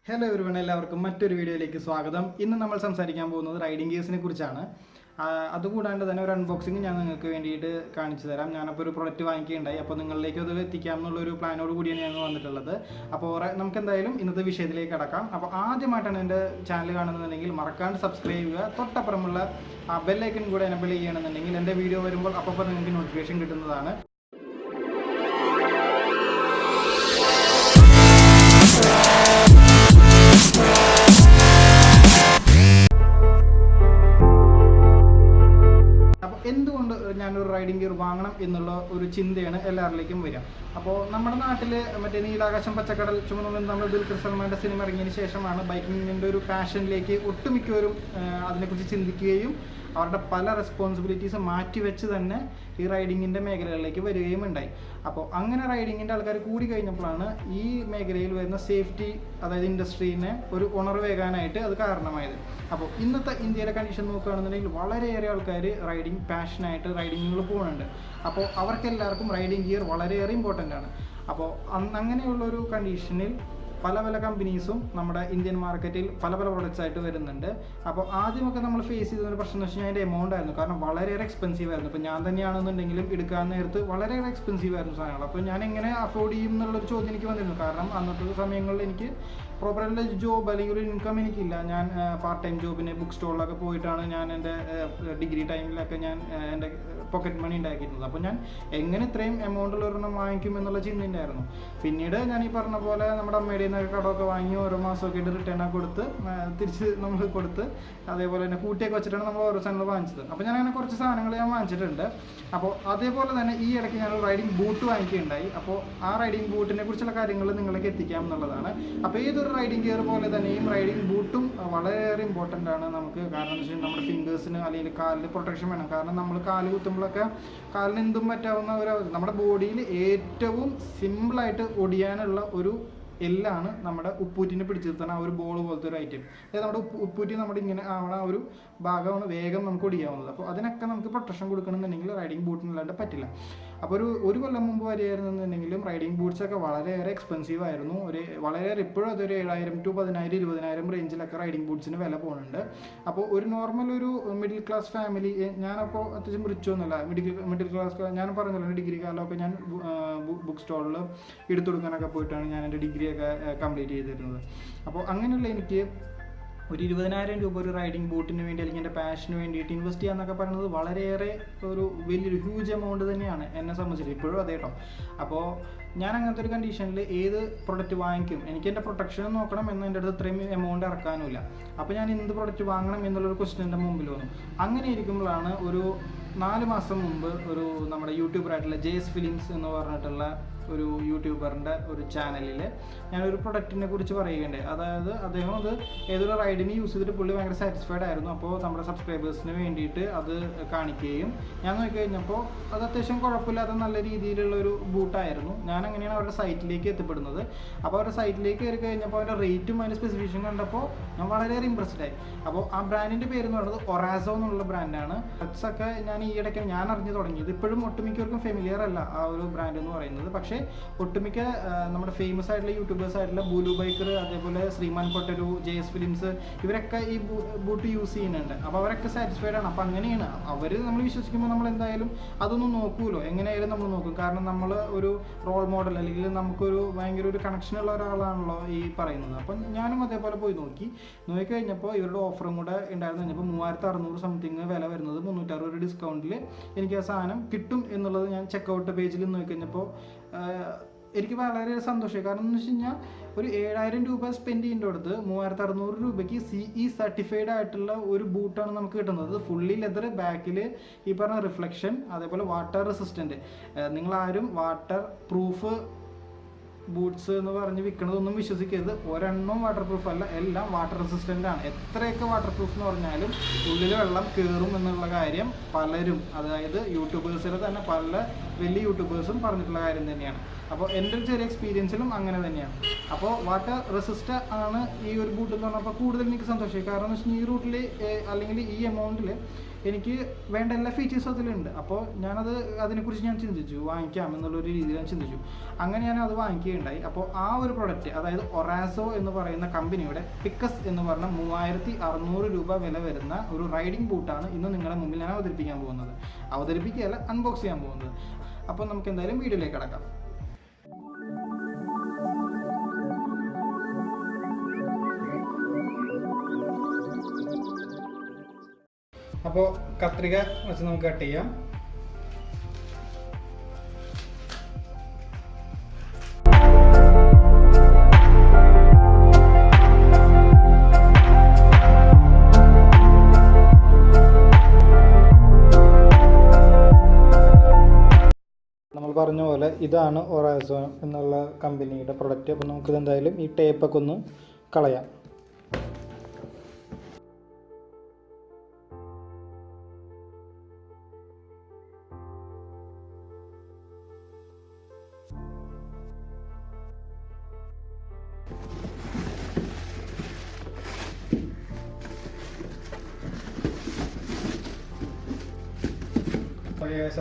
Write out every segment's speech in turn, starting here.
Hello everyone, എല്ലാവർക്കും മറ്റൊരു വീഡിയോയിലേക്ക് സ്വാഗതം. ഇന്ന് നമ്മൾ സംസാരിക്കാൻ പോകുന്നത് റൈഡിംഗ് ഗിയർസിനെ കുറിച്ചാണ്. അതുകൂടാണ്ട് തന്നെ ഒരു അൺബോക്സിങ് ഞാൻ നിങ്ങൾക്ക് വേണ്ടിയിട്ട് കാണിച്ചു തരാം. ഞാനപ്പോൾ ഒരു പ്രൊഡക്റ്റ് വാങ്ങിക്കുകയുണ്ടായി, അപ്പോൾ നിങ്ങളിലേക്ക് അത് എത്തിക്കാം എന്നുള്ളൊരു പ്ലാനോട് കൂടിയാണ് ഞാൻ വന്നിട്ടുള്ളത്. അപ്പോൾ നമുക്ക് എന്തായാലും ഇന്നത്തെ വിഷയത്തിലേക്ക് കടക്കാം. അപ്പോൾ ആദ്യമായിട്ടാണ് എൻ്റെ ചാനൽ കാണുന്നതെങ്കിൽ മറക്കാണ്ട് സബ്സ്ക്രൈബ് ചെയ്യുക. തൊട്ടപ്പുറമുള്ള ബെല്ലൈക്കൺ കൂടെ എനബിൾ ചെയ്യണമെന്നുണ്ടെങ്കിൽ എൻ്റെ വീഡിയോ വരുമ്പോൾ അപ്പോൾ നിങ്ങൾക്ക് നോട്ടിഫിക്കേഷൻ കിട്ടുന്നതാണ്. എന്തുകൊണ്ട് ഞാനൊരു റൈഡിംഗ് ഗിയർ വാങ്ങണം എന്നുള്ള ഒരു ചിന്തയാണ് എല്ലാവരിലേക്കും വരിക. അപ്പോൾ നമ്മുടെ നാട്ടിൽ മറ്റേ നീലാകാശം പച്ചക്കടൽ ചുമന്നുകൊണ്ട് നമ്മൾ ദുൽഖർ സൽമാൻ്റെ സിനിമ ഇറങ്ങിയതിന് ശേഷമാണ് ബൈക്കിങ്ങിൻ്റെ ഒരു പാഷനിലേക്ക് ഒട്ടുമിക്കവരും അതിനെക്കുറിച്ച് ചിന്തിക്കുകയും അവരുടെ പല റെസ്പോൺസിബിലിറ്റീസ് മാറ്റിവെച്ച് തന്നെ ഈ റൈഡിങ്ങിൻ്റെ മേഖലകളിലേക്ക് വരികയും ഉണ്ടായി. അപ്പോൾ അങ്ങനെ റൈഡിങ്ങിൻ്റെ ആൾക്കാർ കൂടി കഴിഞ്ഞപ്പോഴാണ് ഈ മേഖലയിൽ വരുന്ന സേഫ്റ്റി, അതായത് ഇൻഡസ്ട്രീനെ ഒരു ഉണർവേകാനായിട്ട് അത് കാരണമായത്. അപ്പോൾ ഇന്നത്തെ ഇന്ത്യയിലെ കണ്ടീഷൻ നോക്കുകയാണെന്നുണ്ടെങ്കിൽ വളരെയേറെ ആൾക്കാർ റൈഡിങ് പാഷനായിട്ട് റൈഡിങ്ങുകൾ പോകുന്നുണ്ട്. അപ്പോൾ അവർക്കെല്ലാവർക്കും റൈഡിങ് ഗിയർ വളരെയേറെ ഇമ്പോർട്ടൻ്റ് ആണ്. അപ്പോൾ അങ്ങനെയുള്ളൊരു കണ്ടീഷനിൽ പല കമ്പനീസും നമ്മുടെ ഇന്ത്യൻ മാർക്കറ്റിൽ പല പ്രൊഡക്ട്സ് ആയിട്ട് വരുന്നുണ്ട്. അപ്പോൾ ആദ്യമൊക്കെ നമ്മൾ ഫേസ് ചെയ്തൊരു പ്രശ്നം എന്ന് വെച്ച് കഴിഞ്ഞാൽ അതിൻ്റെ എമൗണ്ട് ആയിരുന്നു. കാരണം വളരെയേറെ എക്സ്പെൻസീവ് ആയിരുന്നു. ഇപ്പോൾ ഞാൻ തന്നെയാണെന്നുണ്ടെങ്കിലും എടുക്കാൻ നേരത്ത് വളരെയേറെ എക്സ്പെൻസീവ് ആയിരുന്നു സാധനങ്ങൾ. അപ്പോൾ ഞാൻ എങ്ങനെ അഫോർഡ് ചെയ്യും എന്നുള്ളൊരു ചോദ്യം എനിക്ക് വന്നിരുന്നു. കാരണം അന്നത്തെ സമയങ്ങളിൽ എനിക്ക് പ്രോപ്പറായിട്ടുള്ള ജോബ് അല്ലെങ്കിൽ ഒരു ഇൻകം എനിക്കില്ല. ഞാൻ പാർട്ട് ടൈം ജോബിന് ബുക്ക് സ്റ്റോളിലൊക്കെ പോയിട്ടാണ് ഞാൻ എൻ്റെ ഡിഗ്രി ടൈമിലൊക്കെ ഞാൻ എൻ്റെ പോക്കറ്റ് മണി ഉണ്ടാക്കിയിരുന്നത്. അപ്പോൾ ഞാൻ എങ്ങനെ ഇത്രയും എമൗണ്ടുള്ള ഒരെണ്ണം വാങ്ങിക്കും എന്നുള്ള ചിന്ത ഉണ്ടായിരുന്നു. പിന്നീട് ഞാൻ ഈ പറഞ്ഞ പോലെ നമ്മുടെ അമ്മയുടെ കടമൊക്കെ വാങ്ങി ഓരോ മാസമൊക്കെ ആയിട്ട് റിട്ടേണൊക്കെ കൊടുത്ത് തിരിച്ച് നമ്മൾ കൊടുത്ത് അതേപോലെ തന്നെ കൂട്ടിയൊക്കെ വെച്ചിട്ടാണ് നമ്മൾ ഓരോ സാധനങ്ങൾ വാങ്ങിച്ചത്. അപ്പോൾ ഞാൻ അങ്ങനെ കുറച്ച് സാധനങ്ങൾ ഞാൻ വാങ്ങിച്ചിട്ടുണ്ട്. അപ്പോൾ അതേപോലെ തന്നെ ഈ ഇടയ്ക്ക് ഞാൻ റൈഡിങ് ബൂട്ട് വാങ്ങിക്കുകയുണ്ടായി. അപ്പോൾ ആ റൈഡിങ് ബൂട്ടിനെ കുറിച്ചുള്ള കാര്യങ്ങൾ നിങ്ങളിലേക്ക് എത്തിക്കാം എന്നുള്ളതാണ്. അപ്പോൾ ഏതൊരു റൈഡിങ് ഗിയർ പോലെ തന്നെയും റൈഡിങ് ബൂട്ടും വളരെയേറെ ഇമ്പോർട്ടൻ്റ് ആണ് നമുക്ക്. കാരണം എന്ന് വെച്ചാൽ നമ്മുടെ ഫിംഗേഴ്സിന് അല്ലെങ്കിൽ കാലിന് പ്രൊട്ടക്ഷൻ വേണം. കാരണം നമ്മൾ കാല് കുത്തുമ്പോഴൊക്കെ കാലിന് എന്തും പറ്റാവുന്ന ഒരു നമ്മുടെ ബോഡിയിൽ ഏറ്റവും സിമ്പിളായിട്ട് ഒടിയാനുള്ള ഒരു എല്ലാണ് നമ്മുടെ ഉപ്പൂറ്റിനെ പിടിച്ചു നിർത്തുന്ന ആ ഒരു ബോൾ പോലത്തെ ഒരു ഐറ്റം. അതായത് നമ്മുടെ ഉപ്പൂറ്റി നമ്മുടെ ഇങ്ങനെ ആവണ ആ ഒരു ഭാഗമാണ് വേഗം നമുക്ക് ഒടിയാവുന്നത്. അപ്പോൾ അതിനൊക്കെ നമുക്ക് പ്രൊട്ടക്ഷൻ കൊടുക്കണമെന്നുണ്ടെങ്കിൽ റൈഡിങ് ബൂട്ടിനല്ലാണ്ട് പറ്റില്ല. അപ്പോൾ ഒരു കൊല്ലം മുമ്പ് വരെയായിരുന്നുണ്ടെങ്കിലും റൈഡിങ് ബൂട്ട്സൊക്കെ വളരെയേറെ എക്സ്പെൻസീവ് ആയിരുന്നു. വളരെയേറെ ഇപ്പോഴും അതൊരു 7,000 to 10,000 20,000 റേഞ്ചിലൊക്കെ റൈഡിങ് ബൂട്ട്സിന് വില പോകുന്നുണ്ട്. അപ്പോൾ ഒരു നോർമൽ ഒരു മിഡിൽ ക്ലാസ് ഫാമിലി, ഞാനപ്പോൾ അത്യാവശ്യം റിച്ചൊന്നുമല്ല, മിഡിൽ ക്ലാസ്, ഞാൻ പറഞ്ഞല്ലോ ഡിഗ്രി കാലമൊക്കെ ഞാൻ ബുക്ക് സ്റ്റോളിൽ എടുത്തു കൊടുക്കാനൊക്കെ പോയിട്ടാണ് ഞാൻ എൻ്റെ ഡിഗ്രിയൊക്കെ കംപ്ലീറ്റ് ചെയ്തിരുന്നത്. അപ്പോൾ അങ്ങനെയുള്ള എനിക്ക് ഒരു 20,000 രൂപ ഒരു റൈഡിങ് ബൂട്ടിന് വേണ്ടി അല്ലെങ്കിൽ എൻ്റെ പാഷന് വേണ്ടിയിട്ട് ഇൻവെസ്റ്റ് ചെയ്യാന്നൊക്കെ പറയുന്നത് വളരെയേറെ ഒരു വലിയൊരു ഹ്യൂജ് എമൗണ്ട് തന്നെയാണ് എന്നെ സംബന്ധിച്ചിട്ട്. ഇപ്പോഴും അതേ കേട്ടോ. അപ്പോൾ ഞാൻ അങ്ങനത്തെ ഒരു കണ്ടീഷനിൽ ഏത് പ്രൊഡക്റ്റ് വാങ്ങിക്കും, എനിക്ക് എൻ്റെ പ്രൊട്ടക്ഷൻ നോക്കണം എന്ന് എൻ്റെ അടുത്ത് ഇത്രയും എമൗണ്ട് ഇറക്കാനുമില്ല. അപ്പോൾ ഞാൻ എന്ത് പ്രൊഡക്റ്റ് വാങ്ങണം എന്നുള്ളൊരു ക്വസ്റ്റ്യൻ എൻ്റെ മുമ്പിൽ വന്നു. അങ്ങനെ ഇരിക്കുമ്പോഴാണ് ഒരു 4 മാസം മുമ്പ് ഒരു നമ്മുടെ യൂട്യൂബറായിട്ടുള്ള ജെസ് ഫിലിംസ് എന്ന് പറഞ്ഞിട്ടുള്ള ഒരു യൂട്യൂബറിൻ്റെ ഒരു ചാനലിൽ ഞാനൊരു പ്രൊഡക്റ്റിനെ കുറിച്ച് പറയുകയുണ്ടായി. അതായത് അദ്ദേഹം അത് ഏതൊരു റൈഡിന് യൂസ് ചെയ്തിട്ട് പുള്ളി ഭയങ്കര സാറ്റിസ്ഫൈഡ് ആയിരുന്നു. അപ്പോൾ നമ്മുടെ സബ്സ്ക്രൈബേഴ്സിന് വേണ്ടിയിട്ട് അത് കാണിക്കുകയും ഞാൻ നോക്കിക്കഴിഞ്ഞപ്പോൾ അത് അത്യാവശ്യം കുഴപ്പമില്ലാത്ത നല്ല രീതിയിലുള്ളൊരു ബൂട്ടായിരുന്നു. ഞാൻ അങ്ങനെയാണ് അവരുടെ സൈറ്റിലേക്ക് എത്തിപ്പെടുന്നത്. അപ്പോൾ അവരുടെ സൈറ്റിലേക്ക് കയറി കഴിഞ്ഞപ്പോൾ അവരുടെ റേറ്റും അതിൻ്റെ സ്പെസിഫിക്കേഷൻ കണ്ടപ്പോൾ ഞാൻ വളരെയേറെ ഇമ്പ്രസ്ഡ് ആയി. അപ്പോൾ ആ ബ്രാൻഡിൻ്റെ പേര് എന്ന് പറയുന്നത് ഒറാസോ എന്നുള്ള ബ്രാൻഡാണ്. ഡ്രഗ്സൊക്കെ ഞാൻ ഈ ഇടയ്ക്ക് ഞാൻ അറിഞ്ഞു തുടങ്ങിയത്. ഇപ്പോഴും ഒട്ടുമിക്കവർക്കും ഫെമിലിയർ അല്ല ആ ഒരു ബ്രാൻഡ് എന്ന് പറയുന്നത്. പക്ഷേ ഒട്ടുമിക്ക നമ്മുടെ ഫേമസ് ആയിട്ടുള്ള യൂട്യൂബേഴ്സ് ആയിട്ടുള്ള ബൂലു ബൈക്കർ, അതേപോലെ ശ്രീമാൻ കൊട്ടരു, ജെസ് ഫിലിംസ്, ഇവരൊക്കെ ഈ ബൂട്ട് യൂസ് ചെയ്യുന്നുണ്ട്. അപ്പോൾ അവരൊക്കെ സാറ്റിസ്ഫൈഡ് ആണ്. അപ്പോൾ അങ്ങനെയാണ് അവർ നമ്മൾ വിശ്വസിക്കുമ്പോൾ നമ്മൾ എന്തായാലും അതൊന്നും നോക്കൂലോ, എങ്ങനെയായാലും നമ്മൾ നോക്കും. കാരണം നമ്മൾ ഒരു റോൾ മോഡൽ അല്ലെങ്കിൽ നമുക്കൊരു ഭയങ്കര ഒരു കണക്ഷൻ ഉള്ള ഒരാളാണല്ലോ ഈ പറയുന്നത്. അപ്പം ഞാനും അതേപോലെ പോയി നോക്കിക്കഴിഞ്ഞപ്പോൾ ഇവരുടെ ഓഫറും കൂടെ ഉണ്ടായിരുന്നു. കഴിഞ്ഞപ്പോൾ 3,600 സംതിങ് വില വരുന്നത് 360 ഡിസ്കൗണ്ടിൽ എനിക്ക് ആ സാധനം കിട്ടും എന്നുള്ളത് ഞാൻ ചെക്കൗട്ട് പേജിൽ നോക്കിക്കഴിഞ്ഞപ്പോൾ എനിക്ക് വളരെ സന്തോഷമായി. കാരണം എന്ന് വെച്ച് കഴിഞ്ഞാൽ ഒരു 7,000 രൂപ സ്പെൻഡ് ചെയ്യേണ്ട അടുത്ത് 3,600 രൂപയ്ക്ക് CE സർട്ടിഫൈഡ് ആയിട്ടുള്ള ഒരു ബൂട്ടാണ് നമുക്ക് കിട്ടുന്നത്. ഫുള്ളി ലെതർ, ബാക്കിൽ ഈ പറഞ്ഞ റിഫ്ലക്ഷൻ, അതേപോലെ വാട്ടർ റെസിസ്റ്റൻറ്റ്. നിങ്ങളാരും വാട്ടർ പ്രൂഫ് ബൂട്ട്സ് എന്ന് പറഞ്ഞ് വിൽക്കണതൊന്നും വിശ്വസിക്കരുത്. ഒരെണ്ണം വാട്ടർ പ്രൂഫ് അല്ല, എല്ലാം വാട്ടർ റെസിസ്റ്റൻ്റ് ആണ്. എത്രയൊക്കെ വാട്ടർ പ്രൂഫ് എന്ന് പറഞ്ഞാലും ഉള്ളിൽ വെള്ളം കയറും എന്നുള്ള കാര്യം പലരും, അതായത് യൂട്യൂബേഴ്സിൽ തന്നെ പല വലിയ യൂട്യൂബേഴ്സും പറഞ്ഞിട്ടുള്ള കാര്യം തന്നെയാണ്. അപ്പോൾ എൻ്റെ ഒരു ചെറിയ എക്സ്പീരിയൻസിലും അങ്ങനെ തന്നെയാണ്. അപ്പോൾ വാട്ടർ റെസിസ്റ്റ് ആണ് ഈ ഒരു ബൂട്ട് എന്ന് പറഞ്ഞപ്പോൾ കൂടുതൽ എനിക്ക് സന്തോഷമായി. കാരണം എന്ന് വെച്ചാൽ ഈ റൂട്ടിൽ അല്ലെങ്കിൽ ഈ എമൗണ്ടിൽ എനിക്ക് വേണ്ട എല്ലാ ഫീച്ചേഴ്സും അതിലുണ്ട്. അപ്പോൾ അതിനെക്കുറിച്ച് ഞാൻ ചിന്തിച്ചു, വാങ്ങിക്കാം എന്നുള്ളൊരു രീതിയിൽ ഞാൻ ചിന്തിച്ചു. അങ്ങനെ ഞാൻ അത് വാങ്ങിക്കുകയുണ്ടായി. അപ്പോൾ ആ ഒരു പ്രൊഡക്റ്റ്, അതായത് ഒറാസോ എന്ന് പറയുന്ന കമ്പനിയുടെ പിക്കസ് എന്ന് പറഞ്ഞ 3600 രൂപ വില വരുന്ന ഒരു റൈഡിംഗ് ബൂട്ടാണ് ഇന്ന് നിങ്ങളുടെ മുമ്പിൽ ഞാൻ അവതരിപ്പിക്കുകയല്ല, അൺബോക്സ് ചെയ്യാൻ പോകുന്നത്. അപ്പോൾ നമുക്ക് എന്തായാലും വീഡിയോയിലേക്ക് കടക്കാം. അപ്പോൾ കത്രിക വെച്ച് നമുക്ക് കട്ട് ചെയ്യാം. നമ്മൾ പറഞ്ഞ പോലെ ഇതാണ് ഒറാസോ എന്നുള്ള കമ്പനിയുടെ പ്രൊഡക്റ്റ്. അപ്പോൾ നമുക്കിത് എന്തായാലും ഈ ടേപ്പൊക്കെ ഒന്ന് കളയാം.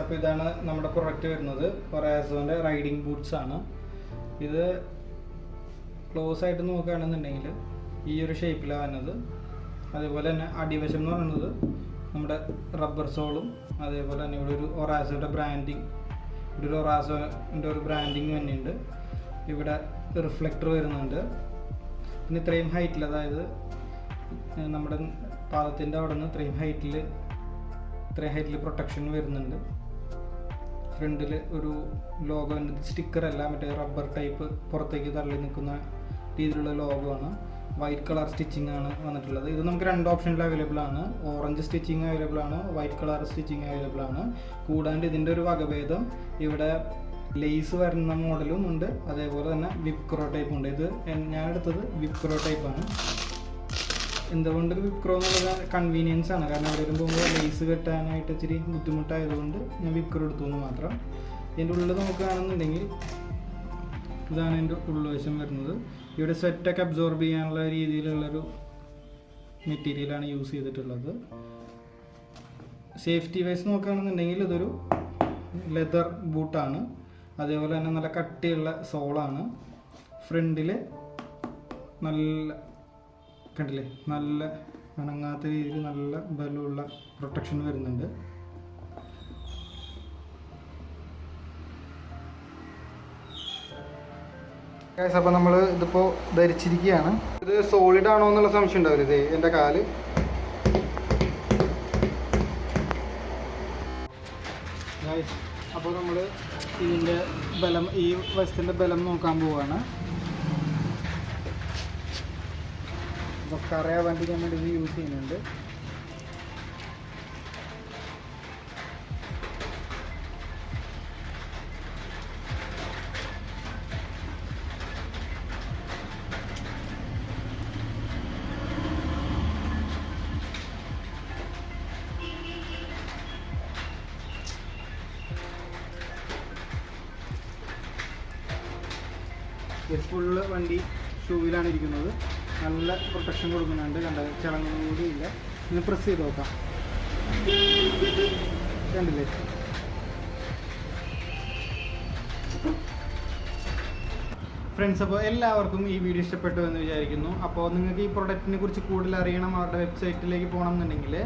അപ്പോൾ ഇതാണ് നമ്മുടെ പ്രൊഡക്റ്റ് വരുന്നത്. ഒറാസോൻ്റെ റൈഡിംഗ് ബൂട്ട്സ് ആണ് ഇത്. ക്ലോസ് ആയിട്ട് നോക്കുകയാണെന്നുണ്ടെങ്കിൽ ഈ ഒരു ഷേപ്പിലാണ് വരുന്നത്. അതേപോലെ തന്നെ അടിവശം എന്ന് പറയുന്നത് നമ്മുടെ റബ്ബർ സോളും, അതേപോലെ തന്നെ ഇവിടെ ഒരു ഒറാസോയുടെ ബ്രാൻഡിങ്, ഇവിടെ ഒരു ഒറാസോൻ്റെ ഒരു ബ്രാൻഡിങ് തന്നെയുണ്ട്. ഇവിടെ റിഫ്ലക്ടർ വരുന്നുണ്ട്. പിന്നെ ഇത്രയും ഹൈറ്റിൽ, അതായത് നമ്മുടെ പാദത്തിൻ്റെ അവിടെ നിന്ന് ഇത്രയും ഹൈറ്റിൽ പ്രൊട്ടക്ഷൻ വരുന്നുണ്ട്. ഫ്രണ്ടിൽ ഒരു ലോഗോ, സ്റ്റിക്കർ അല്ല, മറ്റേ റബ്ബർ ടൈപ്പ് പുറത്തേക്ക് തള്ളി നിൽക്കുന്ന രീതിയിലുള്ള ലോഗോ ആണ്. വൈറ്റ് കളർ സ്റ്റിച്ചിങ് ആണ് വന്നിട്ടുള്ളത്. ഇത് നമുക്ക് 2 ഓപ്ഷനിൽ അവൈലബിൾ ആണ്. ഓറഞ്ച് സ്റ്റിച്ചിങ് അവൈലബിൾ ആണ്, വൈറ്റ് കളർ സ്റ്റിച്ചിങ് അവൈലബിൾ ആണ്. കൂടാണ്ട് ഇതിൻ്റെ ഒരു വകഭേദം ഇവിടെ ലേസ് വരുന്ന മോഡലും ഉണ്ട്, അതേപോലെ തന്നെ വിപ്ക്രോ ടൈപ്പ് ഉണ്ട്. ഇത് ഞാൻ എടുത്തത് വിപ്ക്രോ ടൈപ്പാണ്. എന്തുകൊണ്ട് വിപ്ക്രോ എന്നുള്ളത് കൺവീനിയൻസ് ആണ്. കാരണം എവിടെയും പോകുമ്പോൾ ലേസ് കെട്ടാനായിട്ട് ഇച്ചിരി ബുദ്ധിമുട്ടായതുകൊണ്ട് ഞാൻ വിപ്ക്രോ എടുത്തു എന്ന് മാത്രം. ഇതിൻ്റെ ഉള്ളിൽ നോക്കുകയാണെന്നുണ്ടെങ്കിൽ ഇതാണ് എൻ്റെ ഉൾവശം വരുന്നത്. ഇവിടെ സ്വെറ്റൊക്കെ അബ്സോർബ് ചെയ്യാനുള്ള രീതിയിലുള്ളൊരു മെറ്റീരിയലാണ് യൂസ് ചെയ്തിട്ടുള്ളത്. സേഫ്റ്റി വൈസ് നോക്കുകയാണെന്നുണ്ടെങ്കിൽ ഇതൊരു ലെതർ ബൂട്ടാണ്. അതേപോലെ തന്നെ നല്ല കട്ടിയുള്ള സോളാണ്. ഫ്രണ്ടിൽ കണ്ടില്ലേ, നല്ല അനങ്ങാത്ത രീതിയിൽ നല്ല ബലമുള്ള പ്രൊട്ടക്ഷൻ വരുന്നുണ്ട്. അപ്പോൾ നമ്മൾ ഇതിപ്പോൾ ധരിച്ചിരിക്കുകയാണ്. ഇത് സോളിഡ് ആണോ എന്നുള്ള സംശയം ഉണ്ടാവില്ല. ഇതേ എൻ്റെ കാല് അപ്പോൾ നമ്മൾ ഇതിൻ്റെ ബലം, ഈ വശത്തിൻ്റെ ബലം നോക്കാൻ പോവുകയാണ്. അപ്പോൾ കറയാവാണ്ടിരിക്കാൻ വേണ്ടി ഇത് യൂസ് ചെയ്യുന്നുണ്ട്. ഫുള്ള് വണ്ടി ഷൂവിലാണ് ഇരിക്കുന്നത്. നല്ല പ്രൊട്ടക്ഷൻ കൊടുക്കുന്നുണ്ട്. കണ്ടത് ചിളങ്ങും കൂടിയില്ല. ഇന്ന് പ്രസ് ചെയ്ത് നോക്കാം. കണ്ടില്ലേ? ഫ്രണ്ട്സ്, അപ്പോൾ എല്ലാവർക്കും ഈ വീഡിയോ ഇഷ്ടപ്പെട്ടു എന്ന് വിചാരിക്കുന്നു. അപ്പോൾ നിങ്ങൾക്ക് ഈ പ്രൊഡക്റ്റിനെ കുറിച്ച് കൂടുതൽ അറിയണം, അവരുടെ വെബ്സൈറ്റിലേക്ക് പോകണം എന്നുണ്ടെങ്കിൽ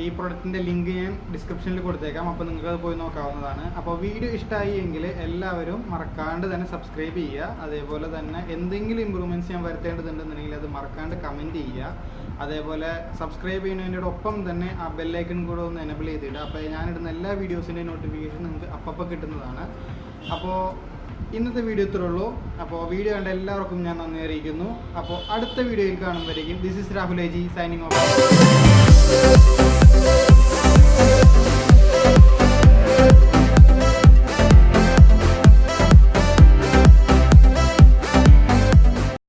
ഈ പ്രൊഡക്റ്റിൻ്റെ ലിങ്ക് ഞാൻ ഡിസ്ക്രിപ്ഷനിൽ കൊടുത്തേക്കാം. അപ്പോൾ നിങ്ങൾക്ക് അത് പോയി നോക്കാവുന്നതാണ്. അപ്പോൾ വീഡിയോ ഇഷ്ടമായി എങ്കിൽ എല്ലാവരും മറക്കാണ്ട് തന്നെ സബ്സ്ക്രൈബ് ചെയ്യുക. അതേപോലെ തന്നെ എന്തെങ്കിലും ഇമ്പ്രൂവ്മെൻറ്റ്സ് ഞാൻ വരുത്തേണ്ടതുണ്ടെന്നുണ്ടെങ്കിൽ അത് മറക്കാണ്ട് കമൻറ്റ് ചെയ്യുക. അതേപോലെ സബ്സ്ക്രൈബ് ചെയ്യുന്നതിൻ്റെ ഒപ്പം തന്നെ ആ ബെല്ലൈക്കൺ കൂടെ ഒന്ന് എനേബിൾ ചെയ്തിടുക. അപ്പോൾ ഞാനിടുന്ന എല്ലാ വീഡിയോസിൻ്റെയും നോട്ടിഫിക്കേഷൻ നിങ്ങൾക്ക് അപ്പോൾ കിട്ടുന്നതാണ്. അപ്പോൾ ഇന്നത്തെ വീഡിയോ ഇത്രേ ഉള്ളൂ. അപ്പോൾ വീഡിയോ കണ്ട എല്ലാവർക്കും ഞാൻ നന്ദി അറിയിക്കുന്നു. അപ്പോൾ അടുത്ത വീഡിയോയിൽ കാണുമ്പോഴേക്കും this is Rahul signing of.